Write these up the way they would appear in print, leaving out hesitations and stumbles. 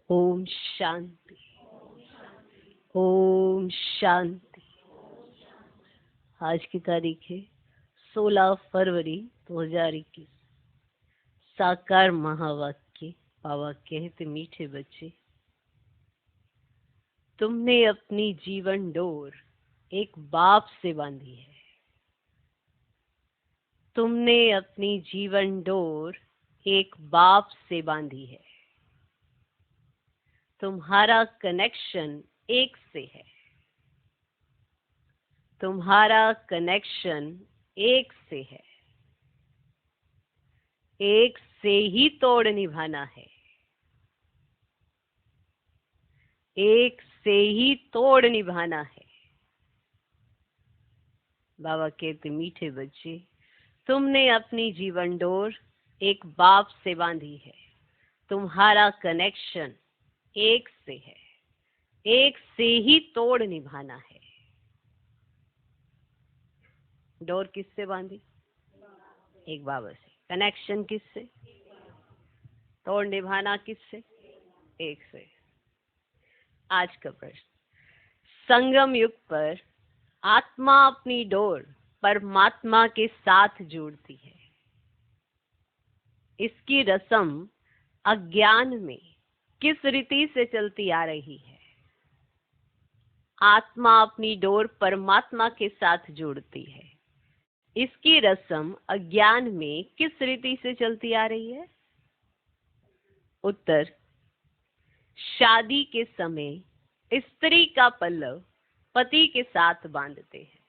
ओम शांति। ओम शांति। आज की तारीख है 16 फरवरी 2021। साकार महावाक्य। बाबा कहते मीठे बच्चे, तुमने अपनी जीवन डोर एक बाप से बांधी है। तुमने अपनी जीवन डोर एक बाप से बांधी है। तुम्हारा कनेक्शन एक से है। तुम्हारा कनेक्शन एक से है। एक से ही तोड़ निभाना है। एक से ही तोड़ निभाना है। बाबा कहते मीठे बच्चे, तुमने अपनी जीवन डोर एक बाप से बांधी है। तुम्हारा कनेक्शन एक से है। एक से ही तोड़ निभाना है। डोर किससे बांधी? एक बाबा से। कनेक्शन किससे? तोड़ निभाना किससे? एक से। आज का प्रश्न, संगम युग पर आत्मा अपनी डोर परमात्मा के साथ जोड़ती है। इसकी रस्म अज्ञान में किस रीति से चलती आ रही है? आत्मा अपनी डोर परमात्मा के साथ जोड़ती है। इसकी रस्म अज्ञान में किस रीति से चलती आ रही है? उत्तर, शादी के समय स्त्री का पल्लव पति के साथ बांधते हैं।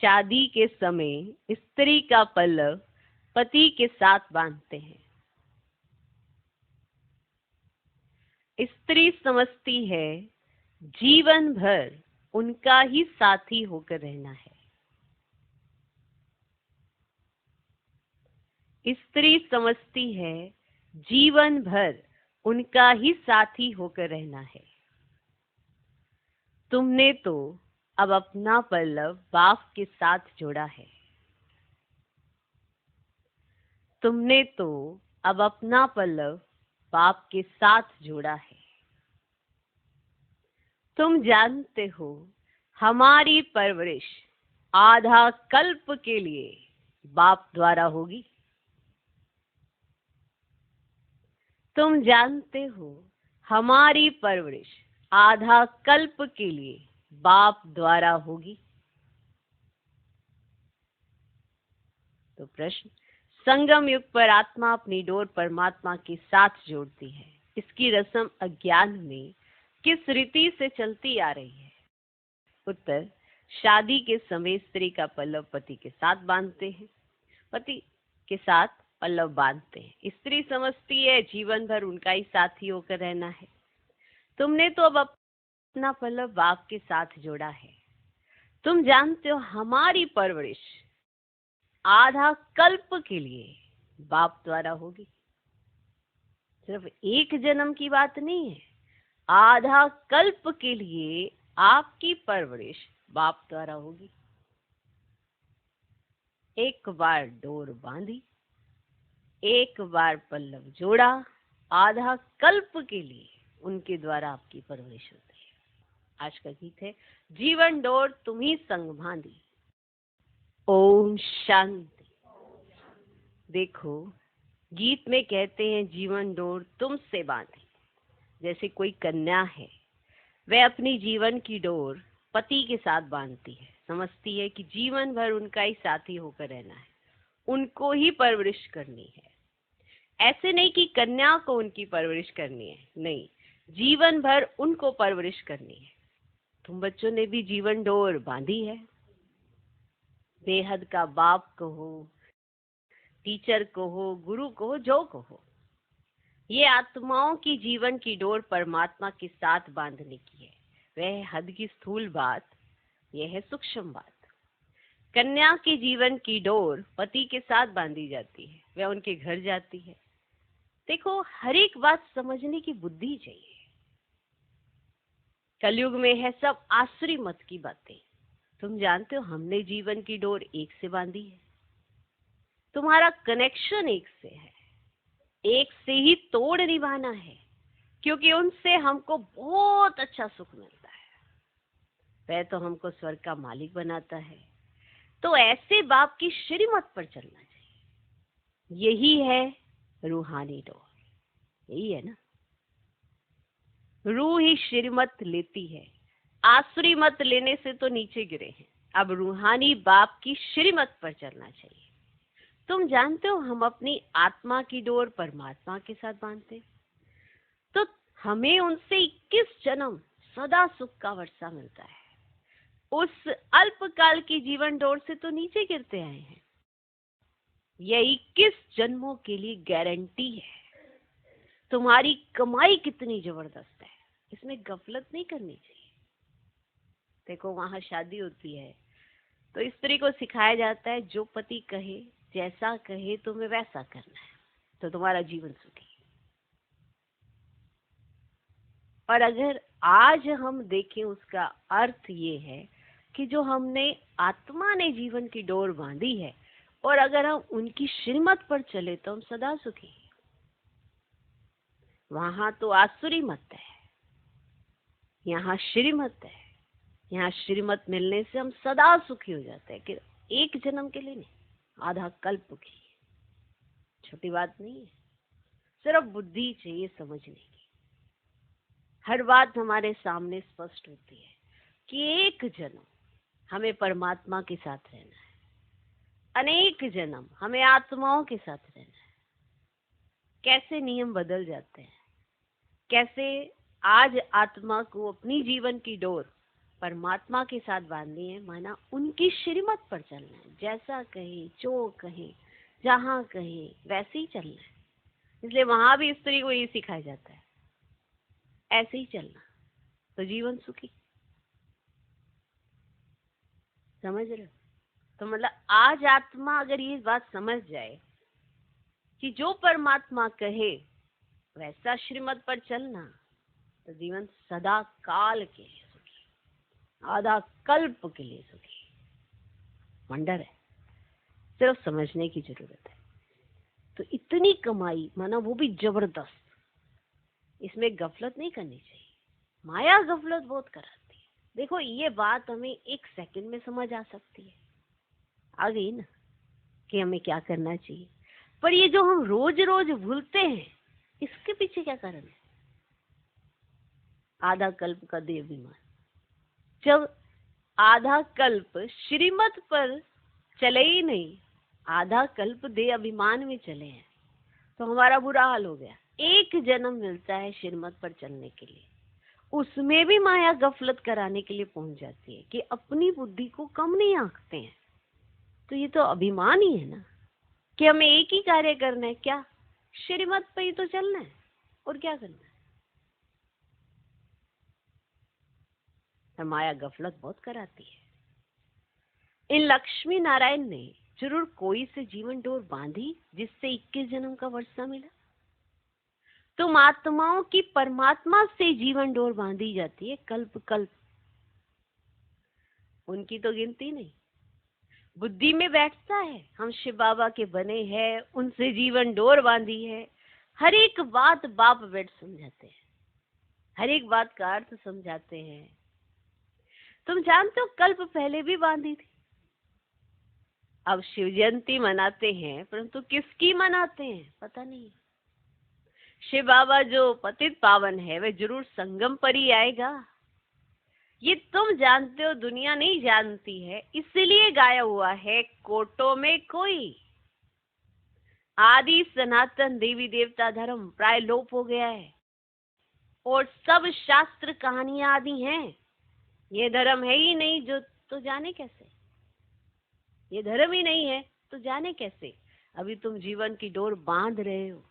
शादी के समय स्त्री का पल्लव पति के साथ बांधते हैं। स्त्री समझती है जीवन भर उनका ही साथी होकर रहना है। स्त्री समझती है जीवन भर उनका ही साथी होकर रहना है। तुमने तो अब अपना पल्लव बाप के साथ जोड़ा है। तुमने तो अब अपना पल्लव बाप के साथ जोड़ा है। तुम जानते हो हमारी परवरिश आधा कल्प के लिए बाप द्वारा होगी। तुम जानते हो हमारी परवरिश आधा कल्प के लिए बाप द्वारा होगी। तो प्रश्न, संगम युग पर आत्मा अपनी डोर परमात्मा के साथ जोड़ती है। इसकी रस्म अज्ञान में किस रीति से चलती आ रही है? उत्तर, शादी के समय स्त्री का पल्लव पति के साथ बांधते हैं। पति के साथ पल्लव बांधते हैं। स्त्री समझती है जीवन भर उनका ही साथी होकर रहना है। तुमने तो अब अपना पल्लव बाप के साथ जोड़ा है। तुम जानते हो हमारी परवरिश आधा कल्प के लिए बाप द्वारा होगी। सिर्फ एक जन्म की बात नहीं है, आधा कल्प के लिए आपकी परवरिश बाप द्वारा होगी। एक बार डोर बांधी, एक बार पल्लव जोड़ा, आधा कल्प के लिए उनके द्वारा आपकी परवरिश होती है। आज का गीत है, जीवन डोर तुम्ही संग बांधी। ओम शांति। देखो, गीत में कहते हैं जीवन डोर तुमसे बांधी। जैसे कोई कन्या है, वह अपनी जीवन की डोर पति के साथ बांधती है। समझती है कि जीवन भर उनका ही साथी होकर रहना है, उनको ही परवरिश करनी है। ऐसे नहीं कि कन्या को उनकी परवरिश करनी है, नहीं, जीवन भर उनको परवरिश करनी है। तुम बच्चों ने भी जीवन डोर बांधी है। बेहद का बाप कहो, टीचर कहो, गुरु कहो, जो कहो, ये आत्माओं की जीवन की डोर परमात्मा के साथ बांधने की है। वह हद की स्थूल बात, यह है सूक्ष्म बात। कन्या के जीवन की डोर पति के साथ बांधी जाती है, वह उनके घर जाती है। देखो, हर एक बात समझने की बुद्धि चाहिए। कलयुग में है सब आसुरी मत की बातें। तुम जानते हो हमने जीवन की डोर एक से बांधी है। तुम्हारा कनेक्शन एक से है। एक से ही तोड़ निभाना है, क्योंकि उनसे हमको बहुत अच्छा सुख मिलता है। वह तो हमको स्वर्ग का मालिक बनाता है। तो ऐसे बाप की श्रीमत पर चलना चाहिए। यही है रूहानी डोर। यही है ना, रूह ही श्रीमत लेती है। आसुरी मत लेने से तो नीचे गिरे हैं। अब रूहानी बाप की श्रीमत पर चलना चाहिए। तुम जानते हो, हम अपनी आत्मा की डोर परमात्मा के साथ बांधते हैं, तो हमें उनसे 21 जन्म सदा सुख का वर्षा मिलता है। उस अल्पकाल की जीवन डोर से तो नीचे गिरते आए हैं। यह 21 जन्मों के लिए गारंटी है। तुम्हारी कमाई कितनी जबरदस्त है, इसमें गफलत नहीं करनी चाहिए। देखो, वहां शादी होती है तो स्त्री को सिखाया जाता है, जो पति कहे, जैसा कहे तुम्हें वैसा करना है, तो तुम्हारा जीवन सुखी। और अगर आज हम देखें, उसका अर्थ ये है कि जो हमने आत्मा ने जीवन की डोर बांधी है, और अगर हम उनकी श्रीमत पर चले तो हम सदा सुखी। वहां तो आसुरी मत है, यहाँ श्रीमत है। यहाँ श्रीमत मिलने से हम सदा सुखी हो जाते हैं, कि एक जन्म के लिए नहीं, आधा कल्प के लिए। छोटी बात नहीं है, सिर्फ बुद्धि चाहिए समझने की। हर बात हमारे सामने स्पष्ट होती है कि एक जन्म हमें परमात्मा के साथ रहना है, अनेक जन्म हमें आत्माओं के साथ रहना है। कैसे नियम बदल जाते हैं, कैसे आज आत्मा को अपनी जीवन की डोर परमात्मा के साथ बांधनी है, माना उनकी श्रीमत पर चलना है। जैसा कहे, जो कहे, जहां कहे, वैसे ही चलना है। इसलिए वहां भी स्त्री को ये सिखाया जाता है, ऐसे ही चलना तो जीवन सुखी। समझ रहे हो? तो मतलब आज आत्मा अगर ये बात समझ जाए कि जो परमात्मा कहे वैसा श्रीमत पर चलना, तो जीवन सदा काल के लिए सुखी, आधा कल्प के लिए सुखी। वंडर है, सिर्फ समझने की जरूरत है। तो इतनी कमाई, माना वो भी जबरदस्त, इसमें गफलत नहीं करनी चाहिए। माया गफलत बहुत कराती है। देखो, ये बात हमें एक सेकंड में समझ आ सकती है, आ गई ना, कि हमें क्या करना चाहिए। पर ये जो हम रोज रोज भूलते हैं, इसके पीछे क्या कारण है? आधा कल्प का देव विमान। जब आधा कल्प श्रीमत पर चले ही नहीं, आधा कल्प देह अभिमान में चले हैं, तो हमारा बुरा हाल हो गया। एक जन्म मिलता है श्रीमत पर चलने के लिए, उसमें भी माया गफलत कराने के लिए पहुंच जाती है कि अपनी बुद्धि को कम नहीं आंकते हैं। तो ये तो अभिमान ही है ना, कि हमें एक ही कार्य करना है, क्या श्रीमत पर ही तो चलना है, और क्या करना है। माया गफलत बहुत कराती है। इन लक्ष्मी नारायण ने जरूर कोई से जीवन डोर बांधी जिससे 21 जन्म का वर्षा मिला। तुम आत्माओं की परमात्मा से जीवन डोर बांधी जाती है कल्प कल्प, उनकी तो गिनती नहीं। बुद्धि में बैठता है, हम शिव बाबा के बने हैं, उनसे जीवन डोर बांधी है। हर एक बात बाप बैठ समझाते हैं, हर एक बात का अर्थ समझाते हैं। तुम जानते हो, कल्प पहले भी बांधी थी। अब शिव जयंती मनाते हैं, परंतु किसकी मनाते हैं पता नहीं। शिव बाबा जो पतित पावन है, वह जरूर संगम पर ही आएगा, ये तुम जानते हो, दुनिया नहीं जानती है। इसलिए गाया हुआ है, कोटों में कोई। आदि सनातन देवी देवता धर्म प्राय लोप हो गया है, और सब शास्त्र कहानियां आदि हैं। ये धर्म है ही नहीं, जो तो जाने कैसे। ये धर्म ही नहीं है तो जाने कैसे। अभी तुम जीवन की डोर बांध रहे हो,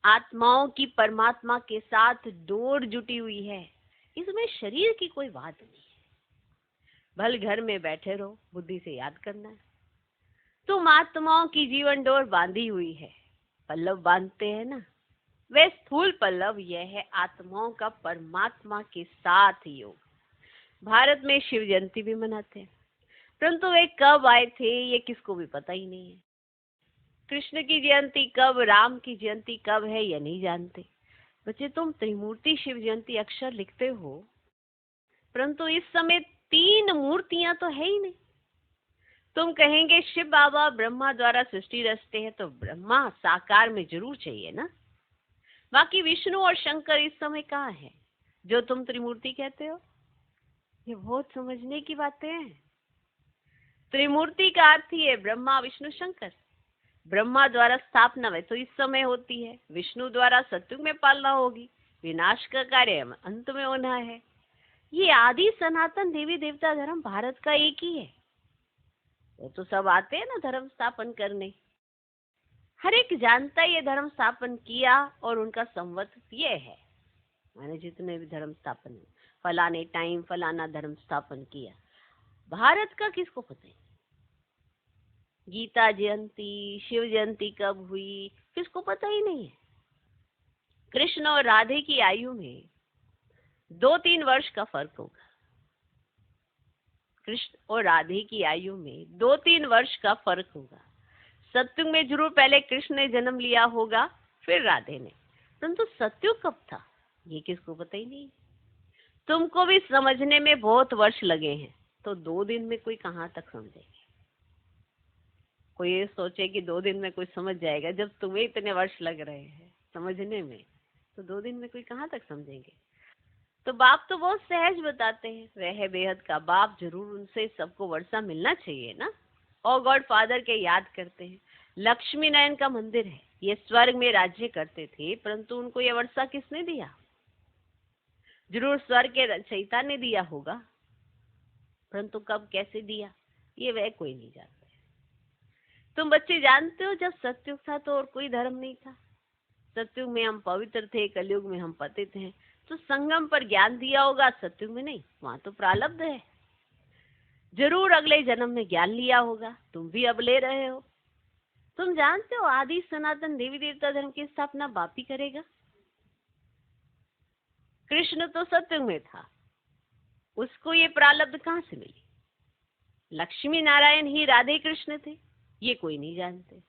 आत्माओं की परमात्मा के साथ डोर जुटी हुई है, इसमें शरीर की कोई बात नहीं है। भल घर में बैठे रहो, बुद्धि से याद करना है। तुम आत्माओं की जीवन डोर बांधी हुई है, पल्लव बांधते हैं ना, वे स्थूल पल्लव यह है आत्माओं का परमात्मा के साथ योग। भारत में शिव जयंती भी मनाते हैं, परंतु वे कब आए थे ये किसको भी पता ही नहीं है। कृष्ण की जयंती कब, राम की जयंती कब है ये नहीं जानते। बच्चे तुम त्रिमूर्ति शिव जयंती अक्षर लिखते हो, परंतु इस समय 3 मूर्तियां तो है ही नहीं। तुम कहेंगे शिव बाबा ब्रह्मा द्वारा सृष्टि रचते हैं, तो ब्रह्मा साकार में जरूर चाहिए ना। बाकी विष्णु और शंकर इस समय कहाँ है जो तुम त्रिमूर्ति कहते हो? ये बहुत समझने की बातें हैं। त्रिमूर्ति का अर्थ ही है ब्रह्मा विष्णु शंकर। ब्रह्मा द्वारा स्थापना है तो इस समय होती है, विष्णु द्वारा सत्युग में पालना होगी, विनाश का कार्य अंत में होना है। ये आदि सनातन देवी देवता धर्म भारत का एक ही है। वो तो सब आते हैं ना धर्म स्थापन करने। हर एक जानता है ये धर्म स्थापन किया और उनका संवत ये है। मैंने जितने भी धर्म स्थापन फलाने टाइम फलाना धर्म स्थापन किया, भारत का किसको पता है? गीता जयंती शिव जयंती कब हुई किसको पता ही नहीं है। कृष्ण और राधे की आयु में 2-3 वर्ष का फर्क होगा। कृष्ण और राधे की आयु में 2-3 वर्ष का फर्क होगा। सत्युग में जरूर पहले कृष्ण ने जन्म लिया होगा, फिर राधे ने, परंतु सत्युग कब था ये किसको पता ही नहीं। तुमको भी समझने में बहुत वर्ष लगे हैं, तो 2 दिन में कोई कहाँ तक समझेगा? कोई ये सोचे कि 2 दिन में कोई समझ जाएगा, जब तुम्हें इतने वर्ष लग रहे हैं समझने में, तो 2 दिन में कोई कहाँ तक समझेंगे। तो बाप तो बहुत सहज बताते हैं, वह है बेहद का बाप, जरूर उनसे सबको वर्षा मिलना चाहिए ना। और गॉड फादर के याद करते हैं। लक्ष्मी नारायण का मंदिर है, ये स्वर्ग में राज्य करते थे, परंतु उनको ये वर्षा किसने दिया? जरूर स्वर्ग के रचयिता ने दिया होगा, परंतु कब कैसे दिया ये वह कोई नहीं जानता। तुम बच्चे जानते हो जब सतयुग था तो और कोई धर्म नहीं था। सतयुग में हम पवित्र थे, कलयुग में हम पतित हैं। तो संगम पर ज्ञान दिया होगा, सतयुग में नहीं, वहां तो प्रारब्ध है। जरूर अगले जन्म में ज्ञान लिया होगा, तुम भी अब ले रहे हो। तुम जानते हो आदि सनातन देवी देवता धर्म की स्थापना बाप ही करेगा। कृष्ण तो सतयुग में था, उसको ये प्रारब्ध कहाँ से मिली? लक्ष्मी नारायण ही राधे कृष्ण थे, ये कोई नहीं जानते।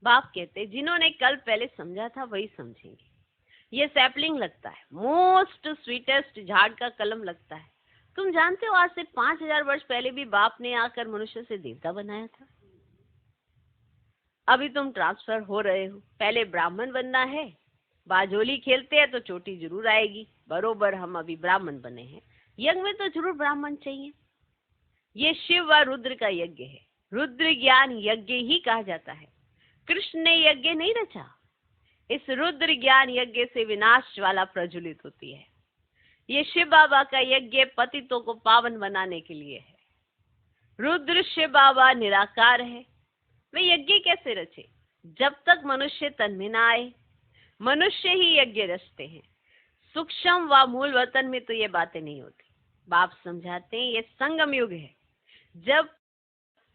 बाप कहते जिन्होंने कल पहले समझा था वही समझेंगे। ये सैपलिंग लगता है, मोस्ट स्वीटेस्ट झाड़ का कलम लगता है। तुम जानते हो आज से 5000 वर्ष पहले भी बाप ने आकर मनुष्य से देवता बनाया था। अभी तुम ट्रांसफर हो रहे हो, पहले ब्राह्मण बनना है, बाजोली खेलते हैं तो चोटी जरूर आएगी, बरोबर हम अभी ब्राह्मण बने हैं, यज्ञ में तो जरूर ब्राह्मण चाहिए। ये शिव व रुद्र का यज्ञ है, रुद्र ज्ञान यज्ञ ही कहा जाता है। कृष्ण ने यज्ञ नहीं रचा, इस रुद्र ज्ञान यज्ञ से विनाश वाला प्रज्वलित होती है। ये शिव बाबा का यज्ञ पतितों को पावन बनाने के लिए है। रुद्र शिव बाबा निराकार है, वे यज्ञ कैसे रचे? जब तक मनुष्य तन में न आए, मनुष्य ही यज्ञ रचते हैं। सूक्ष्म व मूल वतन में तो ये बातें नहीं होती। बाप समझाते हैं ये संगम युग है। जब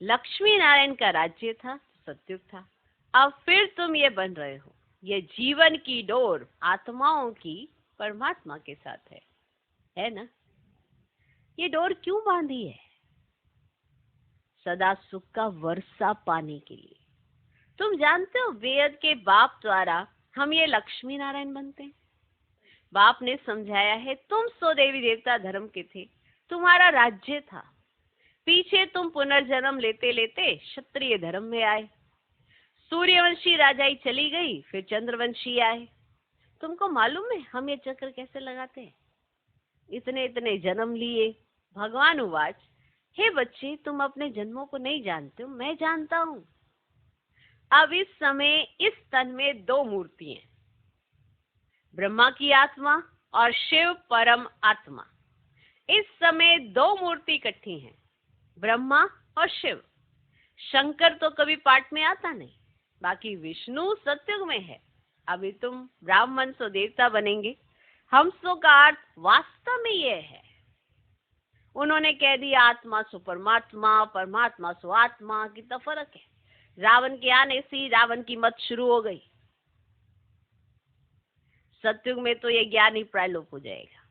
लक्ष्मी नारायण का राज्य था, सतयुग था। अब फिर तुम ये बन रहे हो, ये जीवन की डोर आत्माओं की परमात्मा के साथ है ना? ये डोर क्यों बांधी है? सदा सुख का वर्षा पाने के लिए। तुम जानते हो वेद के बाप द्वारा हम ये लक्ष्मी नारायण बनते हैं। बाप ने समझाया है तुम सो देवी देवता धर्म के थे, तुम्हारा राज्य था, पीछे तुम पुनर्जन्म लेते लेते क्षत्रिय धर्म में आए, सूर्यवंशी राजाई चली गई, फिर चंद्रवंशी आए। तुमको मालूम है हम ये चक्र कैसे लगाते हैं? इतने इतने जन्म लिए। भगवान उवाच, हे बच्चे तुम अपने जन्मों को नहीं जानते हो, मैं जानता हूं। अब इस समय इस तन में 2 मूर्ति हैं, ब्रह्मा की आत्मा और शिव परम आत्मा। इस समय 2 मूर्ति इकट्ठी हैं, ब्रह्मा और शिव। शंकर तो कभी पाठ में आता नहीं, बाकी विष्णु सतयुग में है। अभी तुम ब्राह्मण सो देवता बनेंगे। हमसो का अर्थ वास्तव में ये है। उन्होंने कह दिया आत्मा सो परमात्मा, परमात्मा सो आत्मा, कितना फर्क है। रावण के आने से रावण की मत शुरू हो गई। सतयुग में तो ये ज्ञान ही प्रायलोप हो जाएगा।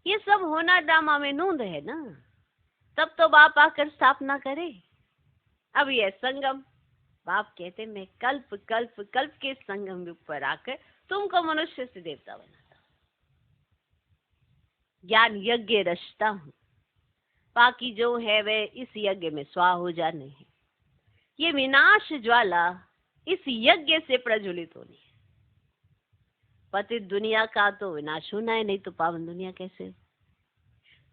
ये सब होना ड्रामा में नूंद है ना, तब तो बाप आकर स्थापना करे। अब यह संगम, बाप कहते मैं कल्प कल्प कल्प के संगम के ऊपर आकर तुमको मनुष्य से देवता बनाता हूँ, ज्ञान यज्ञ रचता हूँ, बाकी जो है वे इस यज्ञ में स्वाह हो जाने हैं। ये विनाश ज्वाला इस यज्ञ से प्रज्वलित होनी है। पतित दुनिया का तो विनाश होना है, नहीं तो पावन दुनिया कैसे हो?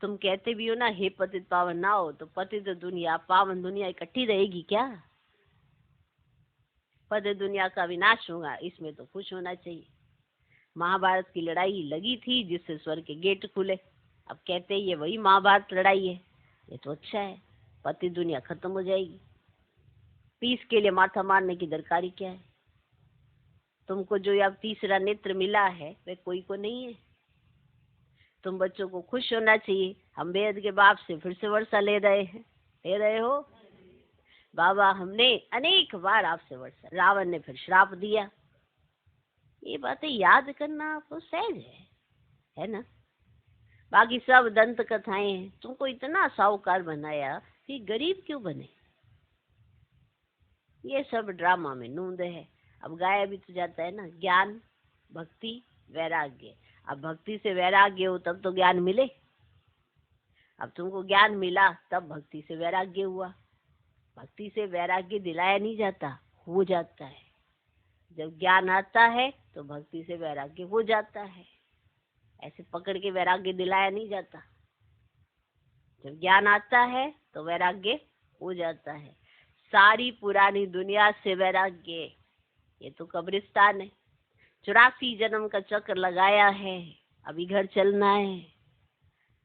तुम कहते भी हो ना हे पतित पावन ना हो, तो पतित दुनिया पावन दुनिया इकट्ठी रहेगी क्या? पतित दुनिया का विनाश होगा, इसमें तो खुश होना चाहिए। महाभारत की लड़ाई लगी थी जिससे स्वर्ग के गेट खुले, अब कहते ये वही महाभारत लड़ाई है, ये तो अच्छा है, पतित दुनिया खत्म हो जाएगी। पीस के लिए माथा मारने की दरकारी क्या है? तुमको जो अब तीसरा नेत्र मिला है वे कोई को नहीं है। तुम बच्चों को खुश होना चाहिए, हम बेहद के बाप से फिर से वर्षा ले रहे हैं। ले रहे हो बाबा? हमने अनेक बार आपसे वर्षा, रावण ने फिर श्राप दिया। ये बातें याद करना आपको सहज है ना? बाकी सब दंत कथाएं हैं। तुमको इतना साहूकार बनाया कि गरीब क्यों बने? ये सब ड्रामा में नूंद है। अब गाया भी तो जाता है ना, ज्ञान भक्ति वैराग्य। अब भक्ति से वैराग्य हो तब तो ज्ञान मिले। अब तुमको ज्ञान मिला तब भक्ति से वैराग्य हुआ। भक्ति से वैराग्य दिलाया नहीं जाता, हो जाता है। जब ज्ञान आता है तो भक्ति से वैराग्य हो जाता है। ऐसे पकड़ के वैराग्य दिलाया नहीं जाता। जब ज्ञान आता है तो वैराग्य हो जाता है। सारी पुरानी दुनिया से वैराग्य, ये तो कब्रिस्तान है। 84 जन्म का चक्र लगाया है, अभी घर चलना है।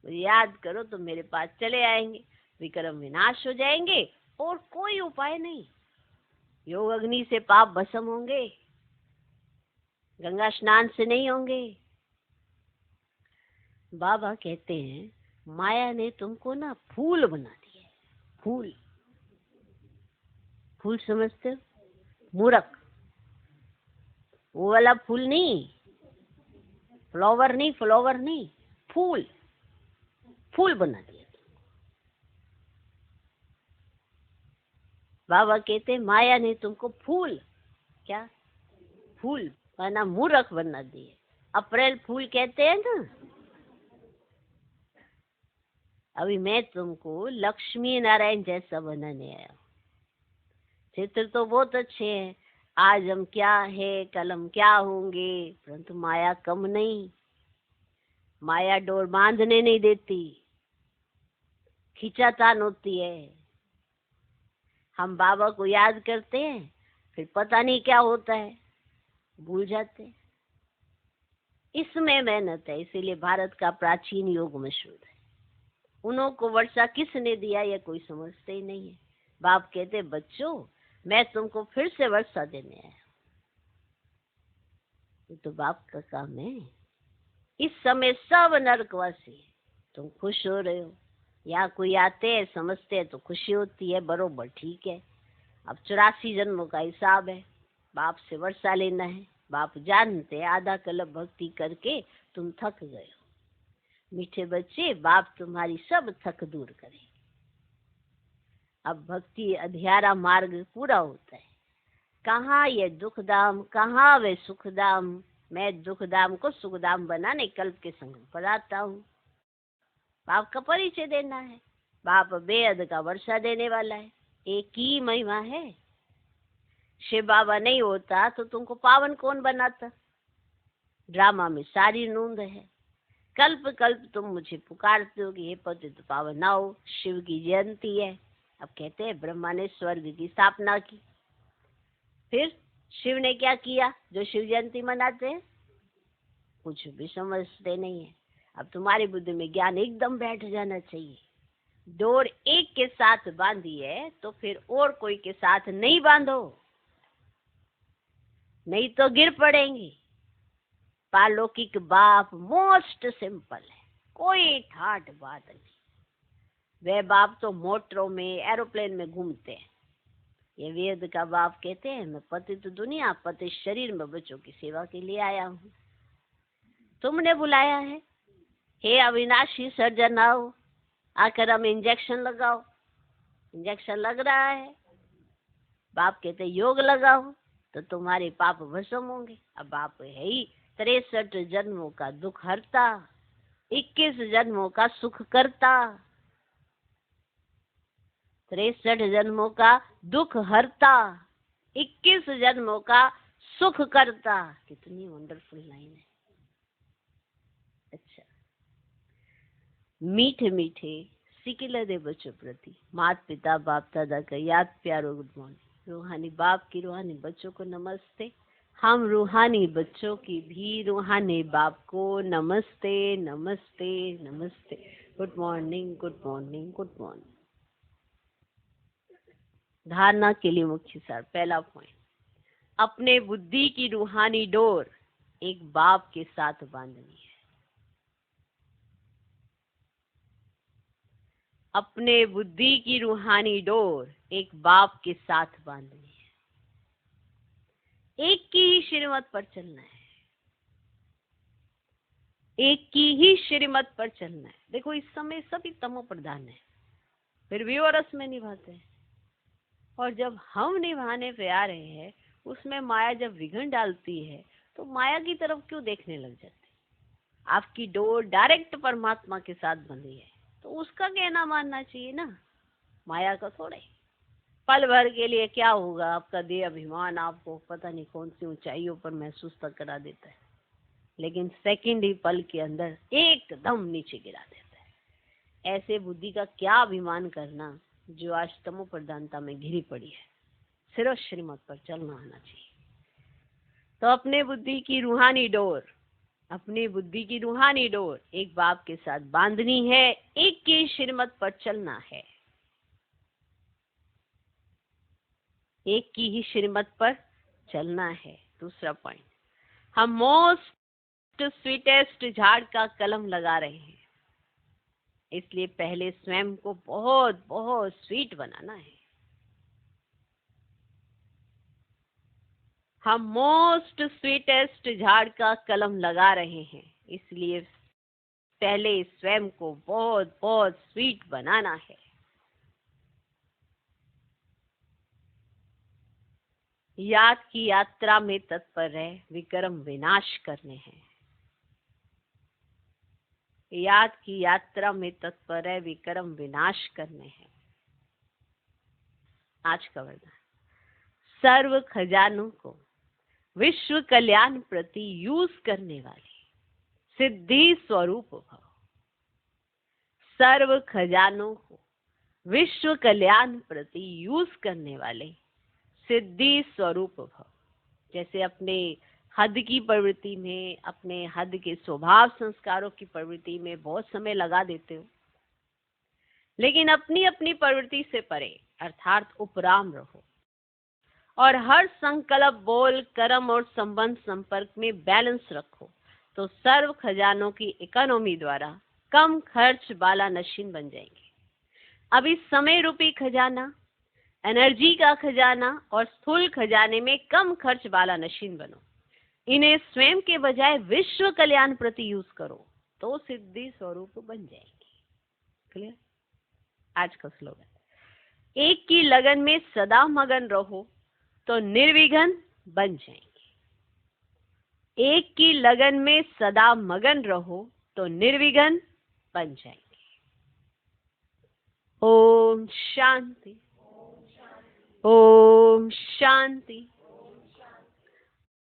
तो याद करो तो मेरे पास चले आएंगे, विक्रम विनाश हो जाएंगे और कोई उपाय नहीं। योग अग्नि से पाप भस्म होंगे, गंगा स्नान से नहीं होंगे। बाबा कहते हैं माया ने तुमको ना फूल बना दिया। फूल, फूल समझते हो? मूर्ख, वो वाला फूल नहीं, फ्लावर नहीं, फ्लावर नहीं, फूल, फूल बना दिया। बाबा कहते माया ने तुमको फूल, क्या फूल ना मूर्ख बना दिए। अप्रैल फूल कहते हैं ना। अभी मैं तुमको लक्ष्मी नारायण जैसा बनाने आया हूँ। चित्र तो बहुत अच्छे हैं, आज हम क्या है कल हम क्या होंगे, परंतु माया कम नहीं। माया डोर बांधने नहीं देती, खींचातान होती है। हम बाबा को याद करते हैं, फिर पता नहीं क्या होता है, भूल जाते हैं। इसमें मेहनत है, इसीलिए भारत का प्राचीन योग मशहूर है। उन्हों को वर्षा किसने दिया ये कोई समझते ही नहीं है। बाप कहते बच्चों मैं तुमको फिर से वर्षा देने आया। ये तो बाप का काम है। इस समय सब नरकवासी है, तुम खुश हो रहे हो। यहाँ कोई आते हैं समझते हैं तो खुशी होती है, बरोबर ठीक है। अब 84 जन्मों का हिसाब है, बाप से वर्षा लेना है। बाप जानते हैं आधा कल्प भक्ति करके तुम थक गए हो। मीठे बच्चे, बाप तुम्हारी सब थक दूर करे। अब भक्ति अध्यारा मार्ग पूरा होता है। कहाँ ये दुखधाम, कहाँ वे सुखधाम। मैं दुखधाम को सुखधाम बनाने कल्प के संगम पर आता हूँ। बाप का परिचय देना है। बाप बेहद का वर्षा देने वाला है। एक ही महिमा है। शिव बाबा नहीं होता तो तुमको पावन कौन बनाता? ड्रामा में सारी नूंद है। कल्प कल्प तुम मुझे पुकारते हो कि हे पतित पावन आओ, शिव की जयंती है। अब कहते हैं ब्रह्मा ने स्वर्ग की स्थापना की, फिर शिव ने क्या किया जो शिव जयंती मनाते हैं? कुछ भी समझते नहीं है। अब तुम्हारी बुद्धि में ज्ञान एकदम बैठ जाना चाहिए। डोर एक के साथ बांधी है तो फिर और कोई के साथ नहीं बांधो, नहीं तो गिर पड़ेंगे। पालौकिक बाप मोस्ट सिंपल है, कोई ठाठ बात नहीं। वे बाप तो मोटरों में एरोप्लेन में घूमते हैं। ये वेद का बाप कहते हैं मैं पतित दुनिया पतित शरीर में बच्चों की सेवा के लिए आया हूँ। तुमने बुलाया है, हे अविनाशी सर्जन आओ, आकर हम इंजेक्शन लगाओ। इंजेक्शन लग रहा है, बाप कहते योग लगाओ तो तुम्हारे पाप भस्म होंगे। अब बाप है ही 63 जन्मों का दुख हरता, 21 जन्मों का सुख करता। 63 जन्मों का दुख हरता, 21 जन्मों का सुख करता। कितनी वंडरफुल लाइन है। अच्छा, मीठे मीठे सिकिला दे बच्चों प्रति माता पिता बाप दादा का याद प्यारो गुड मॉर्निंग। रूहानी बाप की रूहानी बच्चों को नमस्ते। हम रूहानी बच्चों की भी रूहानी बाप को नमस्ते नमस्ते नमस्ते। Good morning good morning good morning. धारणा के लिए मुख्य सार। पहला पॉइंट, अपने बुद्धि की रूहानी डोर एक बाप के साथ बांधनी है। अपने बुद्धि की रूहानी डोर एक बाप के साथ बांधनी है। एक की ही श्रीमत पर चलना है, एक की ही श्रीमत पर चलना है। देखो इस समय सभी तमो प्रधान है, फिर भी वो रस में निभाते हैं। और जब हम निभाने पे आ रहे हैं, उसमें माया जब विघ्न डालती है तो माया की तरफ क्यों देखने लग जाते? आपकी डोर डायरेक्ट परमात्मा के साथ बंधी है तो उसका कहना मानना चाहिए ना, माया का थोड़े। पल भर के लिए क्या होगा, आपका देह अभिमान आपको पता नहीं कौन सी ऊंचाइयों पर महसूस तक करा देता है, लेकिन सेकंड ही पल के अंदर एकदम नीचे गिरा देता है। ऐसे बुद्धि का क्या अभिमान करना जो आज तमो प्रधानता में घिरी पड़ी है। सिर्फ श्रीमत पर चलना आना चाहिए। तो अपने बुद्धि की रूहानी डोर, अपनी बुद्धि की रूहानी डोर एक बाप के साथ बांधनी है, एक की श्रीमत पर चलना है, एक की ही श्रीमत पर चलना है। दूसरा पॉइंट, हम मोस्ट स्वीटेस्ट झाड़ का कलम लगा रहे हैं, इसलिए पहले स्वयं को बहुत बहुत स्वीट बनाना है। हम मोस्ट स्वीटेस्ट झाड़ का कलम लगा रहे हैं, इसलिए पहले स्वयं को बहुत बहुत स्वीट बनाना है। याद की यात्रा में तत्पर है, विक्रम विनाश करने हैं। याद की यात्रा में तत्पर है, विक्रम विनाश करने हैं। आज का वरदान, सर्व खजानों को विश्व कल्याण प्रति यूज करने वाले सिद्धि स्वरूप भव। सर्व खजानों को विश्व कल्याण प्रति यूज करने वाले सिद्धि स्वरूप भव। जैसे अपने हद की प्रवृत्ति में, अपने हद के स्वभाव संस्कारों की प्रवृत्ति में बहुत समय लगा देते हो, लेकिन अपनी अपनी प्रवृत्ति से परे अर्थात उपराम रहो और हर संकल्प, बोल, कर्म और संबंध संपर्क में बैलेंस रखो, तो सर्व खजानों की इकोनॉमी द्वारा कम खर्च वाला नशीन बन जाएंगे। अब इस समय रूपी खजाना, एनर्जी का खजाना और स्थूल खजाने में कम खर्च वाला नशीन बनो। इन्हें स्वयं के बजाय विश्व कल्याण प्रति यूज करो तो सिद्धि स्वरूप बन जाएंगे। क्लियर? आज का स्लोगन, एक की लगन में सदा मगन रहो तो निर्विघ्न बन जाएंगे। एक की लगन में सदा मगन रहो तो निर्विघ्न बन जाएंगे। ओम शांति, ओम शांति।